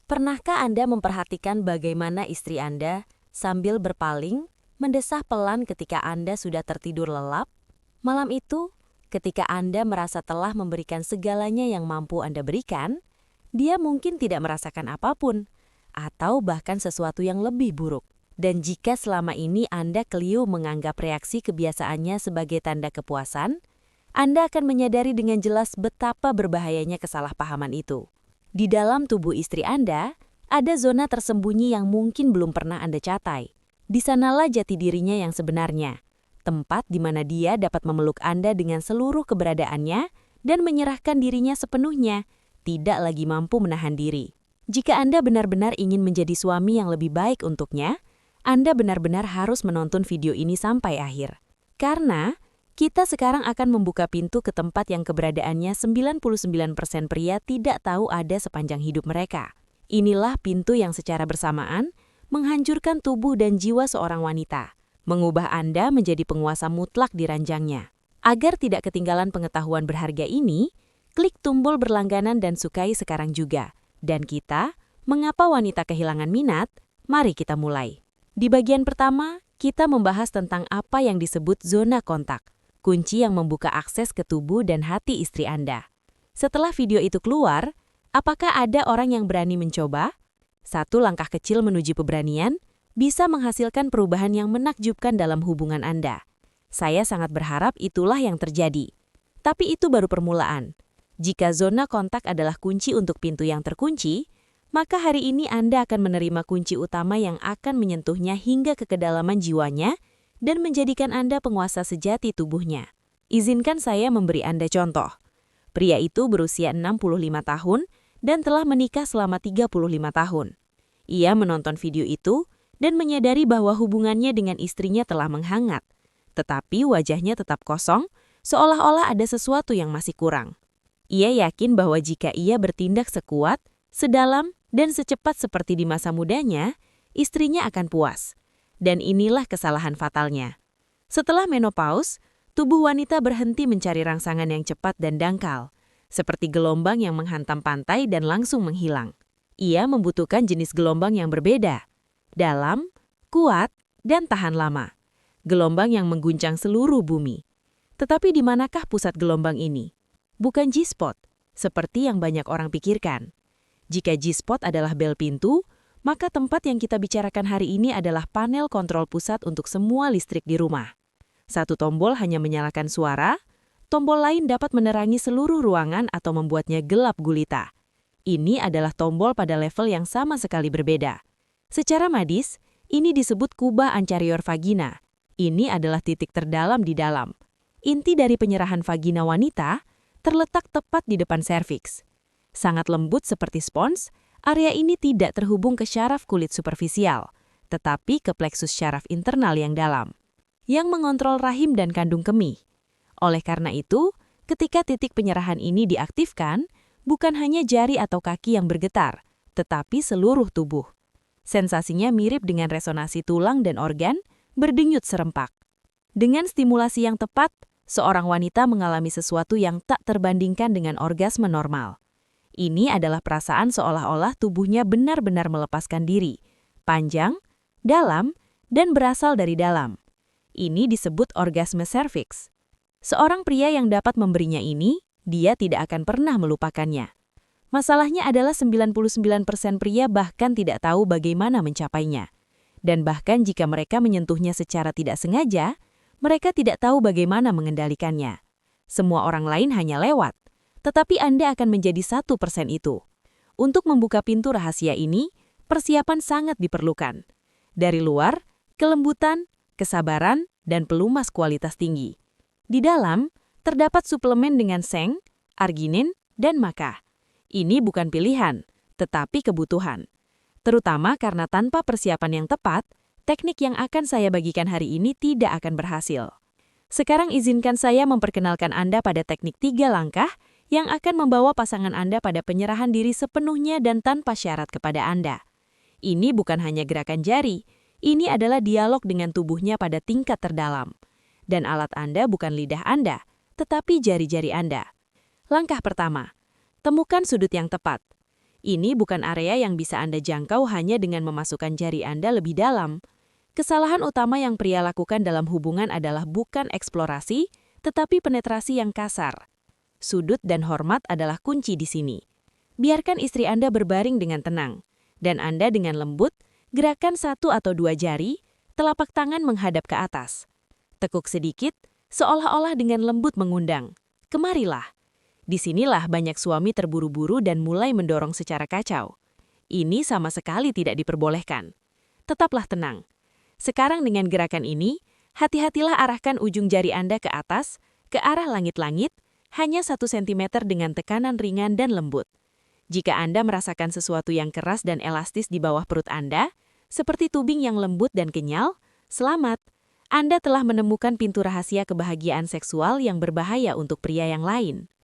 Pernahkah Anda memperhatikan bagaimana istri Anda sambil berpaling, mendesah pelan ketika Anda sudah tertidur lelap? Malam itu, ketika Anda merasa telah memberikan segalanya yang mampu Anda berikan, dia mungkin tidak merasakan apapun, atau bahkan sesuatu yang lebih buruk. Dan jika selama ini Anda keliru menganggap reaksi kebiasaannya sebagai tanda kepuasan, Anda akan menyadari dengan jelas betapa berbahayanya kesalahpahaman itu. Di dalam tubuh istri Anda, ada zona tersembunyi yang mungkin belum pernah Anda capai. Di sanalah jati dirinya yang sebenarnya, tempat di mana dia dapat memeluk Anda dengan seluruh keberadaannya dan menyerahkan dirinya sepenuhnya, tidak lagi mampu menahan diri. Jika Anda benar-benar ingin menjadi suami yang lebih baik untuknya, Anda benar-benar harus menonton video ini sampai akhir. Karena kita sekarang akan membuka pintu ke tempat yang keberadaannya 99% pria tidak tahu ada sepanjang hidup mereka. Inilah pintu yang secara bersamaan menghancurkan tubuh dan jiwa seorang wanita, mengubah Anda menjadi penguasa mutlak di ranjangnya. Agar tidak ketinggalan pengetahuan berharga ini, klik tombol berlangganan dan sukai sekarang juga. Dan kita, mengapa wanita kehilangan minat? Mari kita mulai. Di bagian pertama, kita membahas tentang apa yang disebut zona kontak. Kunci yang membuka akses ke tubuh dan hati istri Anda. Setelah video itu keluar, apakah ada orang yang berani mencoba? Satu langkah kecil menuju keberanian bisa menghasilkan perubahan yang menakjubkan dalam hubungan Anda. Saya sangat berharap itulah yang terjadi. Tapi itu baru permulaan. Jika zona kontak adalah kunci untuk pintu yang terkunci, maka hari ini Anda akan menerima kunci utama yang akan menyentuhnya hingga ke kedalaman jiwanya dan menjadikan Anda penguasa sejati tubuhnya. Izinkan saya memberi Anda contoh. Pria itu berusia 65 tahun dan telah menikah selama 35 tahun. Ia menonton video itu dan menyadari bahwa hubungannya dengan istrinya telah menghangat. Tetapi wajahnya tetap kosong, seolah-olah ada sesuatu yang masih kurang. Ia yakin bahwa jika ia bertindak sekuat, sedalam, dan secepat seperti di masa mudanya, istrinya akan puas. Dan inilah kesalahan fatalnya. Setelah menopause, tubuh wanita berhenti mencari rangsangan yang cepat dan dangkal, seperti gelombang yang menghantam pantai dan langsung menghilang. Ia membutuhkan jenis gelombang yang berbeda, dalam, kuat, dan tahan lama. Gelombang yang mengguncang seluruh bumi. Tetapi di manakah pusat gelombang ini? Bukan G-spot, seperti yang banyak orang pikirkan. Jika G-spot adalah bel pintu, maka tempat yang kita bicarakan hari ini adalah panel kontrol pusat untuk semua listrik di rumah. Satu tombol hanya menyalakan suara, tombol lain dapat menerangi seluruh ruangan atau membuatnya gelap gulita. Ini adalah tombol pada level yang sama sekali berbeda. Secara medis, ini disebut kubah anterior vagina. Ini adalah titik terdalam di dalam. Inti dari penyerahan vagina wanita terletak tepat di depan serviks. Sangat lembut seperti spons, area ini tidak terhubung ke syaraf kulit superficial, tetapi ke pleksus syaraf internal yang dalam, yang mengontrol rahim dan kandung kemih. Oleh karena itu, ketika titik penyerahan ini diaktifkan, bukan hanya jari atau kaki yang bergetar, tetapi seluruh tubuh. Sensasinya mirip dengan resonansi tulang dan organ berdenyut serempak. Dengan stimulasi yang tepat, seorang wanita mengalami sesuatu yang tak terbandingkan dengan orgasme normal. Ini adalah perasaan seolah-olah tubuhnya benar-benar melepaskan diri, panjang, dalam, dan berasal dari dalam. Ini disebut orgasme serviks. Seorang pria yang dapat memberinya ini, dia tidak akan pernah melupakannya. Masalahnya adalah 99% pria bahkan tidak tahu bagaimana mencapainya. Dan bahkan jika mereka menyentuhnya secara tidak sengaja, mereka tidak tahu bagaimana mengendalikannya. Semua orang lain hanya lewat. Tetapi Anda akan menjadi 1% itu. Untuk membuka pintu rahasia ini, persiapan sangat diperlukan. Dari luar, kelembutan, kesabaran, dan pelumas kualitas tinggi. Di dalam, terdapat suplemen dengan seng, arginin, dan maca. Ini bukan pilihan, tetapi kebutuhan. Terutama karena tanpa persiapan yang tepat, teknik yang akan saya bagikan hari ini tidak akan berhasil. Sekarang izinkan saya memperkenalkan Anda pada teknik 3 langkah yang akan membawa pasangan Anda pada penyerahan diri sepenuhnya dan tanpa syarat kepada Anda. Ini bukan hanya gerakan jari, ini adalah dialog dengan tubuhnya pada tingkat terdalam. Dan alat Anda bukan lidah Anda, tetapi jari-jari Anda. Langkah pertama, temukan sudut yang tepat. Ini bukan area yang bisa Anda jangkau hanya dengan memasukkan jari Anda lebih dalam. Kesalahan utama yang pria lakukan dalam hubungan adalah bukan eksplorasi, tetapi penetrasi yang kasar. Sudut dan hormat adalah kunci di sini. Biarkan istri Anda berbaring dengan tenang, dan Anda dengan lembut, gerakan 1 atau 2 jari, telapak tangan menghadap ke atas. Tekuk sedikit, seolah-olah dengan lembut mengundang. Kemarilah. Disinilah banyak suami terburu-buru dan mulai mendorong secara kacau. Ini sama sekali tidak diperbolehkan. Tetaplah tenang. Sekarang dengan gerakan ini, hati-hatilah arahkan ujung jari Anda ke atas, ke arah langit-langit, hanya 1 cm dengan tekanan ringan dan lembut. Jika Anda merasakan sesuatu yang keras dan elastis di bawah perut Anda, seperti tubing yang lembut dan kenyal, selamat. Anda telah menemukan pintu rahasia kebahagiaan seksual yang berbahaya untuk pria yang lain.